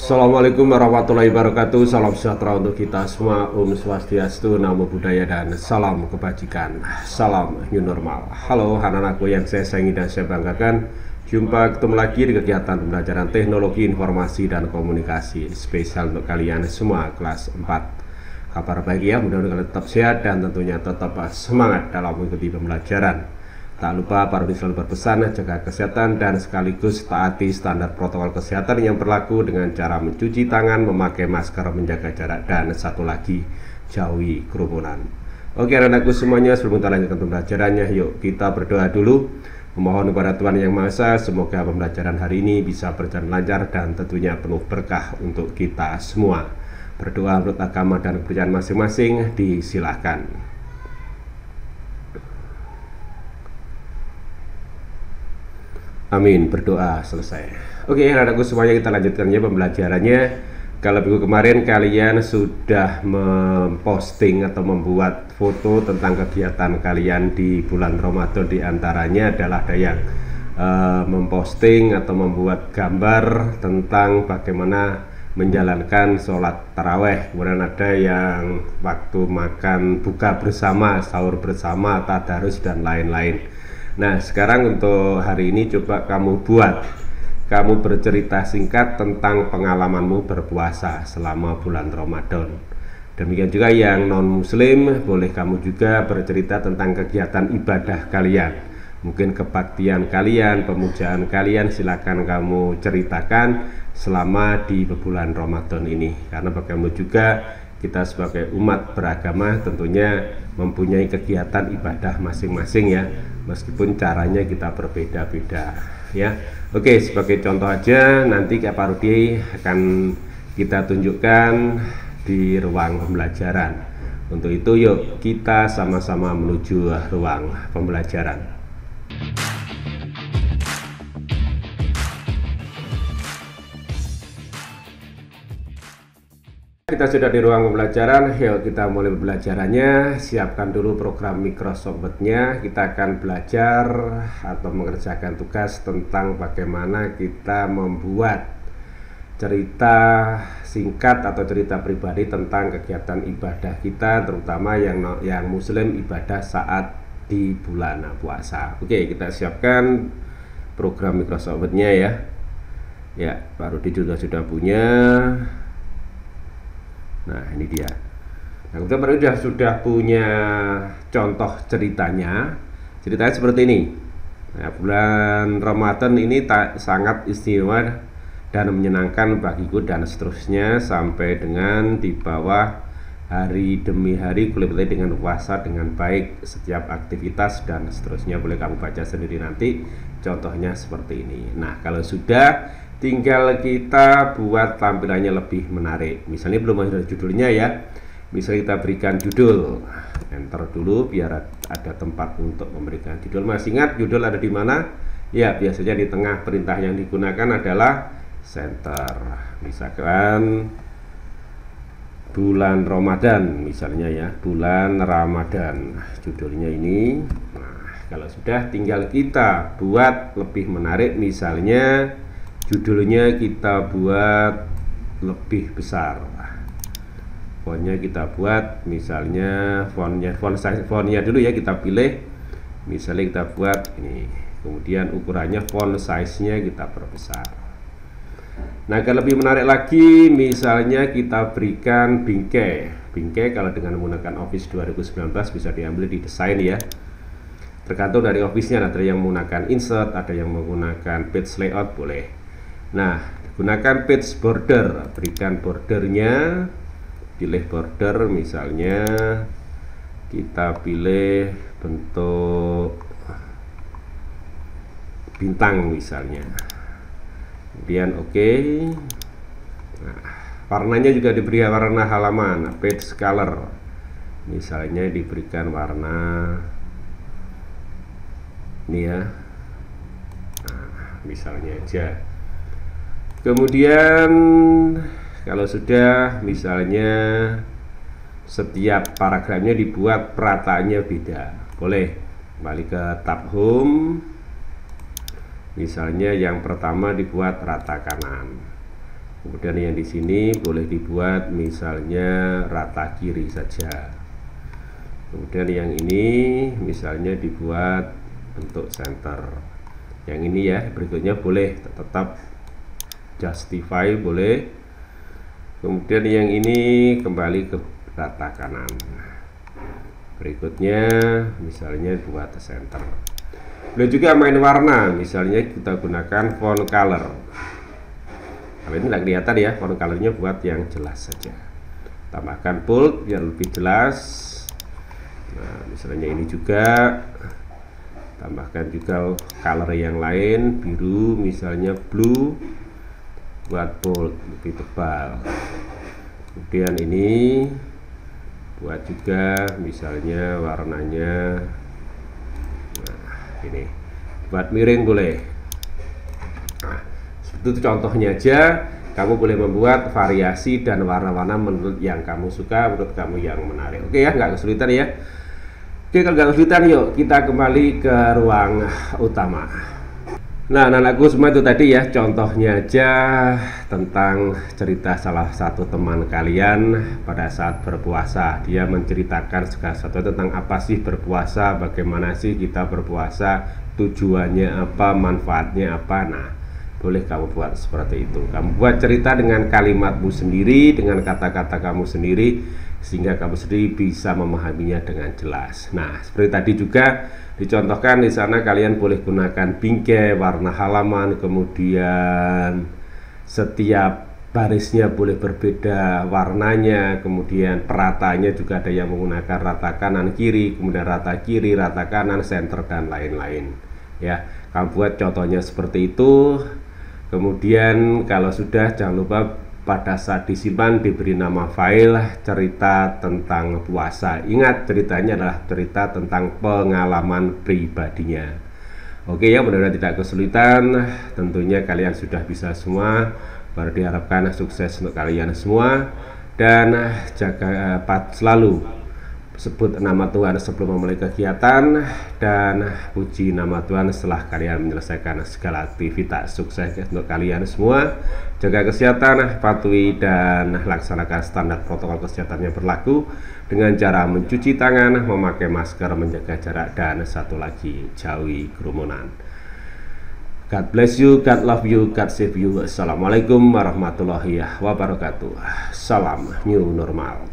Assalamualaikum warahmatullahi wabarakatuh. Salam sejahtera untuk kita semua. Om Swastiastu, Namo Buddhaya, dan salam kebajikan. Salam new normal. Halo anak-anakku yang saya sayangi dan saya banggakan. Jumpa ketemu lagi di kegiatan pembelajaran teknologi informasi dan komunikasi spesial untuk kalian semua kelas 4. Kabar baik ya, mudah-mudahan kalian tetap sehat dan tentunya tetap semangat dalam mengikuti pembelajaran. Tak lupa para selalu berpesan jaga kesehatan dan sekaligus taati standar protokol kesehatan yang berlaku dengan cara mencuci tangan, memakai masker, menjaga jarak, dan satu lagi, jauhi kerumunan. Oke anak-anakku semuanya, sebelum kita lanjutkan pembelajarannya, yuk kita berdoa dulu. Memohon kepada Tuhan Yang Maha Esa, semoga pembelajaran hari ini bisa berjalan lancar dan tentunya penuh berkah untuk kita semua. Berdoa menurut agama dan kepercayaan masing-masing, disilahkan. Amin, berdoa selesai. Oke anak-anakku semuanya, kita lanjutkan ya pembelajarannya. Kalau minggu kemarin kalian sudah memposting atau membuat foto tentang kegiatan kalian di bulan Ramadan, diantaranya adalah ada yang memposting atau membuat gambar tentang bagaimana menjalankan sholat taraweh, kemudian ada yang waktu makan buka bersama, sahur bersama, tadarus, dan lain-lain. Nah sekarang untuk hari ini coba kamu bercerita singkat tentang pengalamanmu berpuasa selama bulan Ramadan. Demikian juga yang non muslim, boleh kamu juga bercerita tentang kegiatan ibadah kalian, mungkin kebaktian kalian, pemujaan kalian, silakan kamu ceritakan selama di bulan Ramadan ini. Karena bagaimana juga kita sebagai umat beragama tentunya mempunyai kegiatan ibadah masing-masing ya, meskipun caranya kita berbeda-beda ya. Oke, sebagai contoh aja nanti Kak Parudi akan kita tunjukkan di ruang pembelajaran. Untuk itu yuk kita sama-sama menuju ruang pembelajaran. Kita sudah di ruang pembelajaran, yuk kita mulai pembelajarannya. Siapkan dulu program Microsoft Word-nya. Kita akan belajar atau mengerjakan tugas tentang bagaimana kita membuat cerita singkat atau cerita pribadi tentang kegiatan ibadah kita, terutama yang muslim ibadah saat di bulan puasa. Oke, kita siapkan program Microsoft Word-nya ya. Ya, baru juga sudah punya. Nah ini dia. Nah kita baru sudah punya contoh ceritanya. Ceritanya seperti ini. Nah, bulan Ramadan ini sangat istimewa dan menyenangkan bagiku dan seterusnya, sampai dengan di bawah hari demi hari kuliah dengan puasa dengan baik, setiap aktivitas dan seterusnya. Boleh kamu baca sendiri nanti contohnya seperti ini. Nah kalau sudah, tinggal kita buat tampilannya lebih menarik. Misalnya belum ada judulnya ya, misalnya kita berikan judul, enter dulu biar ada tempat untuk memberikan judul. Masih ingat judul ada di mana? Ya biasanya di tengah. Perintah yang digunakan adalah center. Misalkan bulan Ramadan misalnya ya, bulan Ramadan judulnya ini. Nah kalau sudah, tinggal kita buat lebih menarik. Misalnya judulnya kita buat lebih besar, fontnya kita buat misalnya fontnya dulu ya, kita pilih misalnya kita buat ini, kemudian ukurannya font size-nya kita perbesar. Nah kalau lebih menarik lagi, misalnya kita berikan bingkai kalau dengan menggunakan Office 2019 bisa diambil di desain ya, tergantung dari office-nya. Ada yang menggunakan insert, ada yang menggunakan page layout, boleh. Nah, gunakan page border, berikan bordernya, pilih border, misalnya kita pilih bentuk bintang misalnya, kemudian oke. Nah, warnanya juga diberi warna halaman, page color, misalnya diberikan warna ini ya, nah, misalnya aja. Kemudian kalau sudah, misalnya setiap paragrafnya dibuat perataannya beda, boleh kembali ke tab home. Misalnya yang pertama dibuat rata kanan, Kemudian yang di sini boleh dibuat misalnya rata kiri saja. Kemudian yang ini misalnya dibuat untuk center. Yang ini ya, berikutnya boleh tetap justify boleh. Kemudian yang ini kembali ke rata kanan. Berikutnya misalnya buat center. Boleh juga main warna, misalnya kita gunakan font color. Kalau ini tidak kelihatan ya, font colornya buat yang jelas saja. Tambahkan bold biar lebih jelas. Nah, misalnya ini juga. Tambahkan juga color yang lain, biru misalnya blue, buat bold lebih tebal. Kemudian ini buat juga misalnya warnanya, nah ini buat miring boleh. Nah, seperti itu contohnya aja. Kamu boleh membuat variasi dan warna-warna menurut yang kamu suka, menurut kamu yang menarik. Oke ya, nggak kesulitan ya. Oke, kalau nggak kesulitan yuk kita kembali ke ruang utama. Nah, anak-anakku semua itu tadi ya contohnya aja tentang cerita salah satu teman kalian pada saat berpuasa. Dia menceritakan segala sesuatu tentang apa sih berpuasa, bagaimana sih kita berpuasa, tujuannya apa, manfaatnya apa. Nah, boleh kamu buat seperti itu. Kamu buat cerita dengan kalimatmu sendiri, dengan kata-kata kamu sendiri, sehingga kamu sendiri bisa memahaminya dengan jelas. Nah, seperti tadi juga dicontohkan di sana, kalian boleh gunakan bingkai, warna halaman, kemudian setiap barisnya boleh berbeda warnanya, kemudian peratanya juga ada yang menggunakan rata kanan kiri, kemudian rata kiri, rata kanan, center dan lain-lain. Ya, kamu buat contohnya seperti itu. Kemudian kalau sudah, jangan lupa pada saat disimpan diberi nama file cerita tentang puasa. Ingat, ceritanya adalah cerita tentang pengalaman pribadinya. Oke ya, mudah-mudahan tidak kesulitan. Tentunya kalian sudah bisa semua. Baru diharapkan sukses untuk kalian semua. Dan jaga selalu sebut nama Tuhan sebelum memulai kegiatan, dan puji nama Tuhan setelah kalian menyelesaikan segala aktivitas. Sukses untuk kalian semua. Jaga kesehatan, patuhi dan laksanakan standar protokol kesehatan yang berlaku dengan cara mencuci tangan, memakai masker, menjaga jarak, dan satu lagi, jauhi kerumunan. God bless you, God love you, God save you. Assalamualaikum warahmatullahi wabarakatuh. Salam new normal.